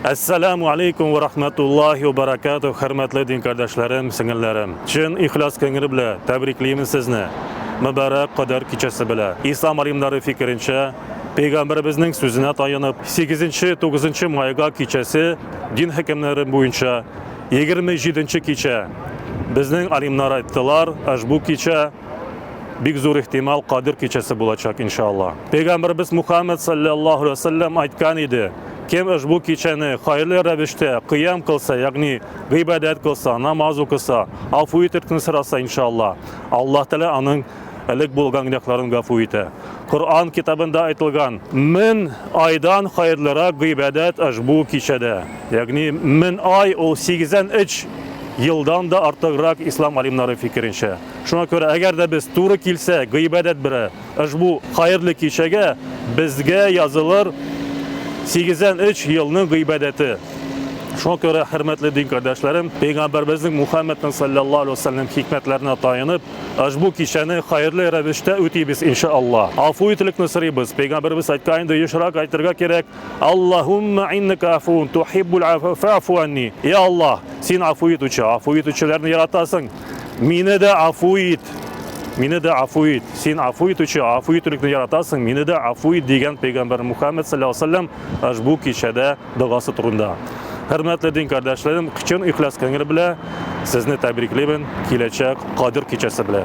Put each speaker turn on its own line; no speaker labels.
Assalamu alaikum ve rahmetullahi ve berekatuhu. Hürmetli din kardeşlerim, singillerim. Çin ihlas kengiri bile tebrikliyimiz sizni. Mübarek Kadir kechasi bilan. İslam alimlari fikrincha Peygamberimizning so'zine tayanıp 8-9 mayga kechasi din hukmlari bo'yicha 27 kecha bizning alimlar aytdilar, bu kecha büyük zor ihtimal Kadir kechasi bo'lacak inşallah. Peygamberimiz Muhammed sallallahu aleyhi ve sellem aytgan edi. Kim bu kechani hayırlı ravishda qiyam qilsa, ya'ni ibodat qilsa, namoz o'qisa, afv etishni so'rasa inşallah, Alloh taolo uning alik bo'lgan gunohlarini g'afur etadi. Qur'on kitobida aytilgan, min aydan hayırlara ibodat bu kechada. Ya'ni min ay o 83 yıldan da artıqroq islom alimlari fikrincha. Shunga ko'ra agarda biz to'g'ri kelsa, ibodat biri bu hayırlı kechaga bizga yozilur 83 yılının ibadeti. Şuna göre hürmetli din kardeşlerim, Peygamberimizin Muhammed'in sallallahu aleyhi ve sellem hikmetlerine dayanıp, bu kişinin hayırlı ravishda o'taymiz inşallah. Afu etlikni so'raymiz. Peygamberimiz aytganda yoshroq aytirga kerak. Allohumma innaka afun tuhibbul afwa fa'fu anni. Ya Allah, sen afu etuvchilarni yaratasan. Meni de afu et. Meni de afu et. Sen afu etuvchilikni yaratasan. Meni de afu et degan Peygamber Muhammed sallallahu aleyhi ve sellem bu kechada duosi turunda. Hürmetli din kardeşlerim, Çin ihlas kengiri bilan sizni tabriklayman, kelajak Qodir kechasi bilan.